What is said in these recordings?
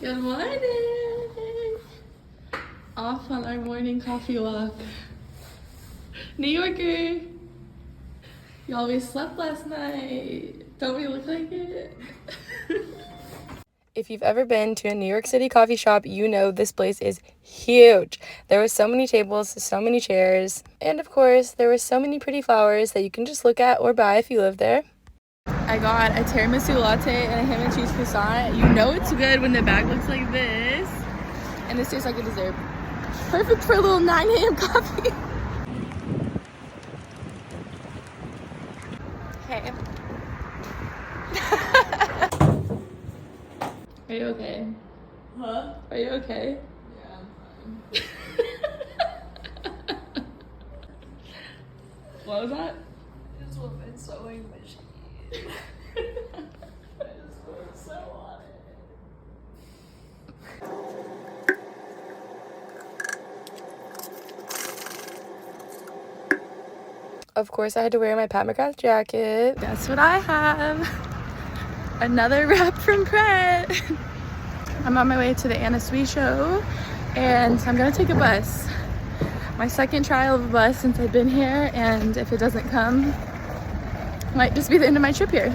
Good morning. Off on our morning coffee walk. New Yorker. Y'all, we slept last night. Don't we look like it? If you've ever been to a New York City coffee shop, you know this place is huge. There were so many tables, so many chairs, and of course, there were so many pretty flowers that you can just look at or buy if you live there. I got a tiramisu latte and a ham and cheese croissant. You know it's good when the bag looks like this. And this tastes like a dessert. Perfect for a little 9 a.m. coffee. Hey. Are you okay? Huh? Are you okay? Yeah, I'm fine. What was that? I just want my sewing machine. I just want to sew on it. Of course, I had to wear my Pat McGrath jacket. Guess what I have? Another wrap from Pret. I'm on my way to the Nyfw show, and I'm gonna take a bus. My second trial of a bus since I've been here, and if it doesn't come, it might just be the end of my trip here.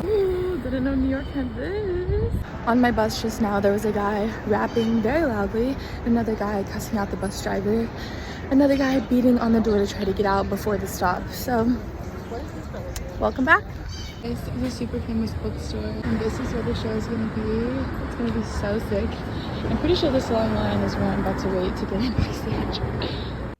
Ooh, didn't know New York had this. On my bus just now, there was a guy rapping very loudly, another guy cussing out the bus driver, another guy beating on the door to try to get out before the stop. So, welcome back. This is a super famous bookstore, and this is where the show is going to be. It's going to be so sick. I'm pretty sure this long line is where I'm about to wait to get in backstage.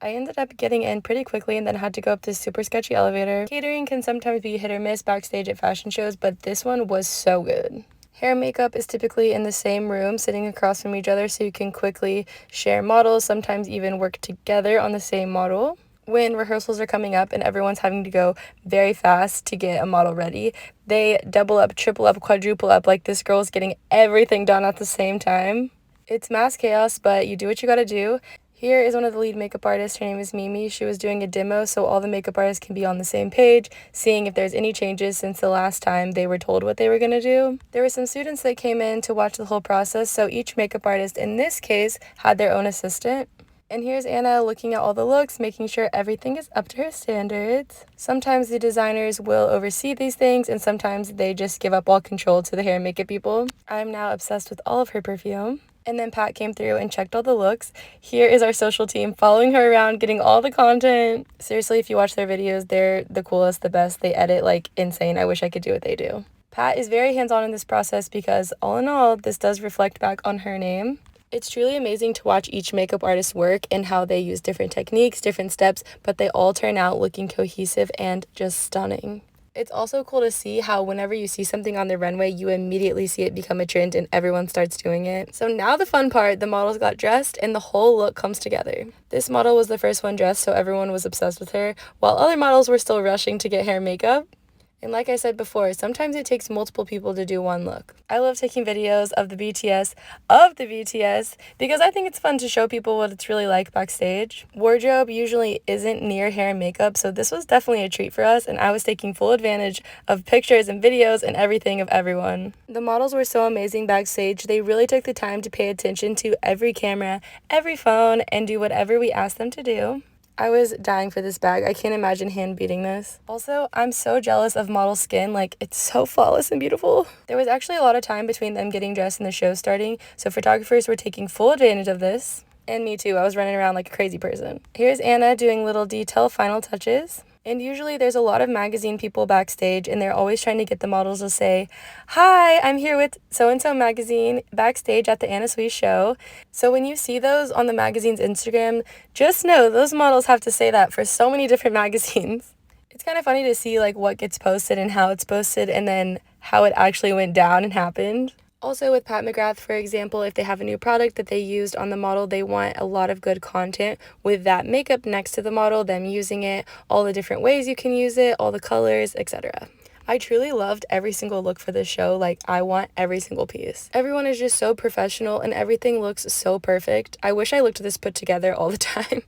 I ended up getting in pretty quickly and then had to go up this super sketchy elevator. Catering can sometimes be hit or miss backstage at fashion shows, but this one was so good. Hair and makeup is typically in the same room, sitting across from each other so you can quickly share models, sometimes even work together on the same model. When rehearsals are coming up and everyone's having to go very fast to get a model ready, they double up, triple up, quadruple up, like this girl's getting everything done at the same time. It's mass chaos, but you do what you gotta do. Here is one of the lead makeup artists. Her name is Mimi. She was doing a demo so all the makeup artists can be on the same page, seeing if there's any changes since the last time they were told what they were gonna do. There were some students that came in to watch the whole process, so each makeup artist in this case had their own assistant. And here's Anna looking at all the looks, making sure everything is up to her standards. Sometimes the designers will oversee these things, and sometimes they just give up all control to the hair and makeup people. I'm now obsessed with all of her perfume. And then Pat came through and checked all the looks. Here is our social team following her around, getting all the content. Seriously, if you watch their videos, they're the coolest, the best. They edit like insane. I wish I could do what they do. Pat is very hands-on in this process because all in all, this does reflect back on her name. It's truly amazing to watch each makeup artist's work and how they use different techniques, different steps, but they all turn out looking cohesive and just stunning. It's also cool to see how whenever you see something on the runway, you immediately see it become a trend and everyone starts doing it. So now the fun part, the models got dressed and the whole look comes together. This model was the first one dressed, so everyone was obsessed with her, while other models were still rushing to get hair and makeup. And like I said before, sometimes it takes multiple people to do one look. I love taking videos of the BTS because I think it's fun to show people what it's really like backstage. Wardrobe usually isn't near hair and makeup, so this was definitely a treat for us, and I was taking full advantage of pictures and videos and everything of everyone. The models were so amazing backstage. They really took the time to pay attention to every camera, every phone, and do whatever we asked them to do. I was dying for this bag. I can't imagine hand beating this. Also, I'm so jealous of model skin. Like, it's so flawless and beautiful. There was actually a lot of time between them getting dressed and the show starting, so photographers were taking full advantage of this. And me too. I was running around like a crazy person. Here's Anna doing little detail final touches. And usually there's a lot of magazine people backstage, and they're always trying to get the models to say, "Hi, I'm here with so-and-so magazine backstage at the Nyfw show." So when you see those on the magazine's Instagram, just know those models have to say that for so many different magazines. It's kind of funny to see like what gets posted and how it's posted, and then how it actually went down and happened. Also with Pat McGrath, for example, if they have a new product that they used on the model, they want a lot of good content with that makeup next to the model, them using it, all the different ways you can use it, all the colors, etc. I truly loved every single look for this show. Like, I want every single piece. Everyone is just so professional and everything looks so perfect. I wish I looked this put together all the time.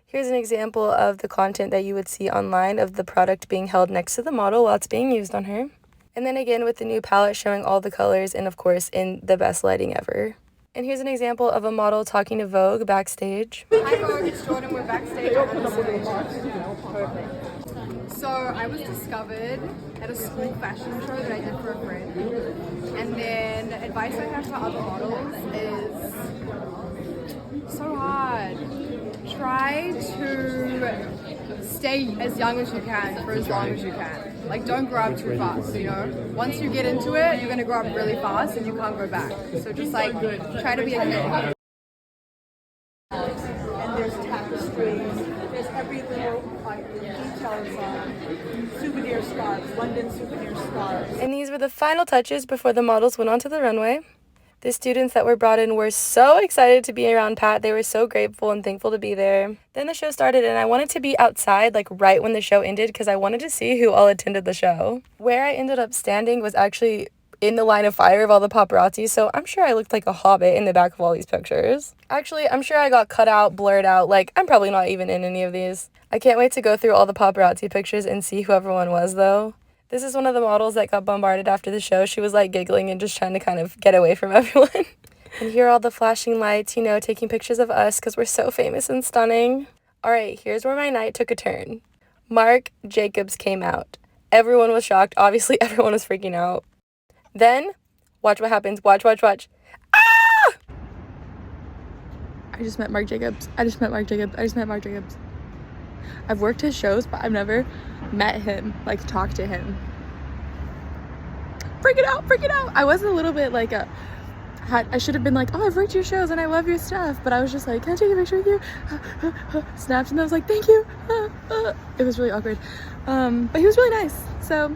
Here's an example of the content that you would see online of the product being held next to the model while it's being used on her. And then again with the new palette showing all the colors and of course in the best lighting ever. And here's an example of a model talking to Vogue backstage. Hi Vogue, it's Jordan. We're backstage on the stage. So I was discovered at a school fashion show that I did for a friend. And then the advice I have for other models is so hard. Try to stay as young as you can for as long as you can. Like, don't grow up too fast, you know? Once you get into it, you're gonna grow up really fast and you can't go back. So just like, try to be a kid. And there's tapestries, there's every little details, souvenir scarves, London souvenir scarves. And these were the final touches before the models went onto the runway. The students that were brought in were so excited to be around Pat. They were so grateful and thankful to be there. Then the show started and I wanted to be outside like right when the show ended because I wanted to see who all attended the show. Where I ended up standing was actually in the line of fire of all the paparazzi, so I'm sure I looked like a hobbit in the back of all these pictures. Actually, I'm sure I got cut out, blurred out, like I'm probably not even in any of these. I can't wait to go through all the paparazzi pictures and see who everyone was though. This is one of the models that got bombarded after the show. She was like giggling and just trying to kind of get away from everyone. And here are all the flashing lights, you know, taking pictures of us because we're so famous and stunning. All right, here's where my night took a turn. Marc Jacobs came out. Everyone was shocked. Obviously, everyone was freaking out. Then, watch what happens. Watch. Ah! I just met Marc Jacobs. I've worked his shows, but I've never met him, like talked to him. Freaking out. I was a little bit like I should have been like, oh, I've worked your shows and I love your stuff, but I was just like, can I take a picture with you? Snaps, and I was like, thank you. It was really awkward, but he was really nice. So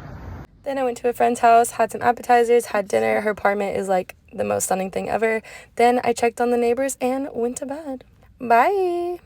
then I went to a friend's house, had some appetizers, had dinner. Her apartment is like the most stunning thing ever. Then I checked on the neighbors and went to bed. Bye.